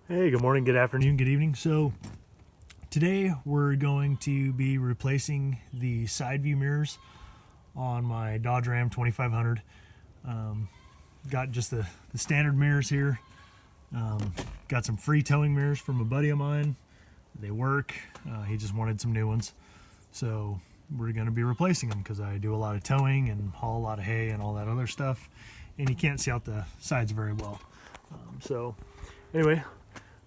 Hey, good morning, good afternoon, good evening. So today we're going to be replacing the side view mirrors on my Dodge Ram 2500. Got just the standard mirrors here. Got some free towing mirrors from a buddy of mine. They work. He just wanted some new ones. So we're going to be replacing them because I do a lot of towing and haul a lot of hay and all that other stuff. And you can't see out the sides very well. So anyway,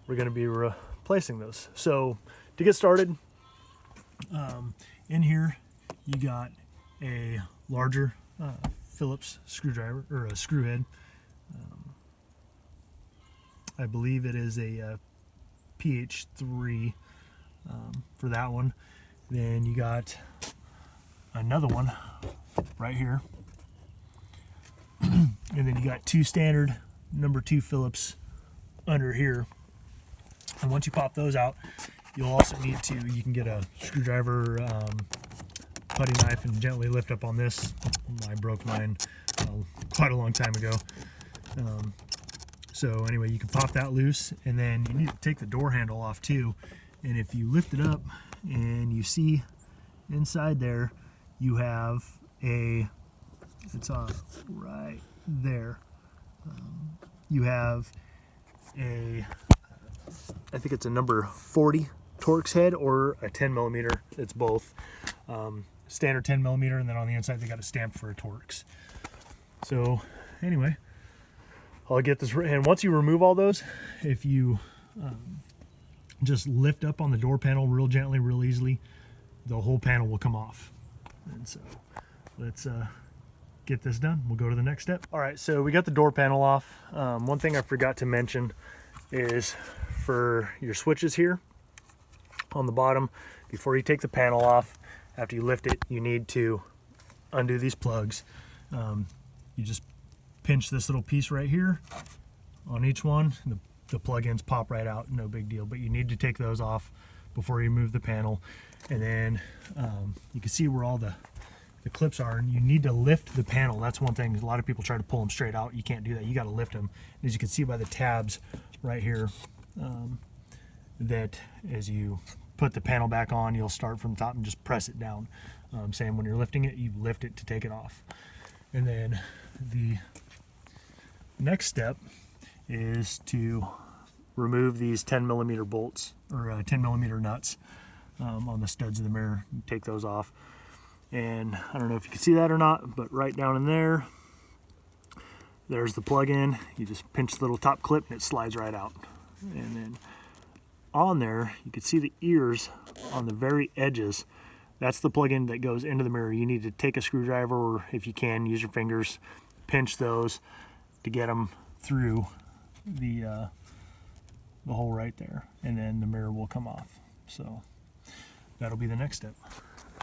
we're going to be replacing those. So to get started, in here you got a larger Phillips screwdriver, or a screw head. I believe it is a PH3 for that one. Then you got another one right here. And then you got two standard number 2 Phillips under here. And once you pop those out, you'll also need to, you can get a screwdriver, putty knife, and gently lift up on this. I broke mine quite a long time ago. So anyway, you can pop that loose, and then you need to take the door handle off too. And if you lift it up and you see inside there, you have it's right there. You have I think it's a number 40 Torx head or a 10 millimeter. It's both. Standard 10 millimeter, and then on the inside they got a stamp for a Torx. So anyway, I'll get this, and once you remove all those, if you just lift up on the door panel real gently, real easily, the whole panel will come off. And so let's get this done. We'll go to the next step. All right, so we got the door panel off. One thing I forgot to mention is for your switches here on the bottom, before you take the panel off, after you lift it, you need to undo these plugs. You just pinch this little piece right here on each one, and the plug-ins pop right out, no big deal, but you need to take those off before you move the panel. And then you can see where all the clips are, and you need to lift the panel. That's one thing. A lot of people try to pull them straight out. You can't do that. You got to lift them. And as you can see by the tabs right here, that as you put the panel back on, you'll start from the top and just press it down. Same when you're lifting it, you lift it to take it off. And then the next step is to remove these 10 millimeter bolts, or 10 millimeter nuts on the studs of the mirror. Take those off. And I don't know if you can see that or not, but right down in there, there's the plug-in. You just pinch the little top clip and it slides right out. And then on there, you can see the ears on the very edges. That's the plug-in that goes into the mirror. You need to take a screwdriver, or if you can, use your fingers, pinch those to get them through the hole right there. And then the mirror will come off. So that'll be the next step.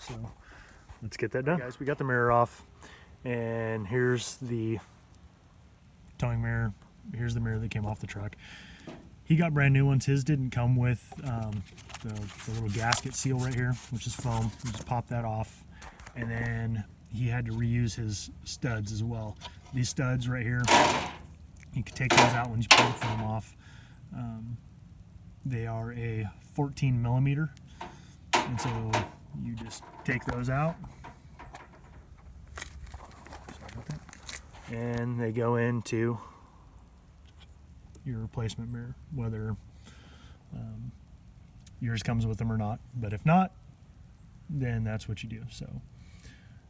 So let's get that done. Guys, we got the mirror off, and here's the towing mirror. Here's the mirror that came off the truck. He got brand new ones. His didn't come with the little gasket seal right here, which is foam. You just pop that off, and then he had to reuse his studs as well. These studs right here, you can take those out when you pull the foam off. They are a 14 millimeter, and so you just take those out. Sorry about that. And they go into your replacement mirror, whether yours comes with them or not. But if not, then that's what you do. So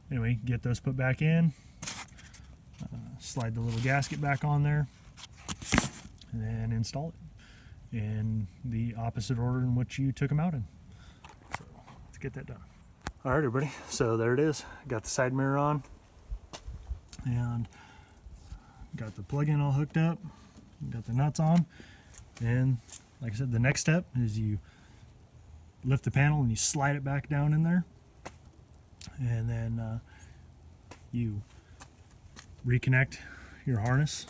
anyway, get those put back in, slide the little gasket back on there, and then install it in the opposite order in which you took them out in. So let's get that done. All right, everybody, so there it is. Got the side mirror on, and got the plug-in all hooked up, got the nuts on. And like I said, the next step is you lift the panel and you slide it back down in there, and then you reconnect your harness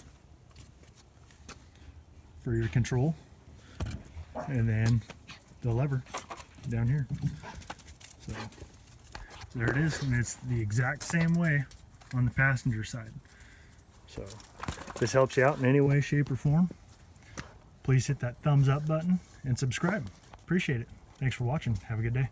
for your control, and then the lever down here. So there it is, and it's the exact same way on the passenger side. So if this helps you out in any way, shape, or form, please hit that thumbs up button and subscribe. Appreciate it. Thanks for watching. Have a good day.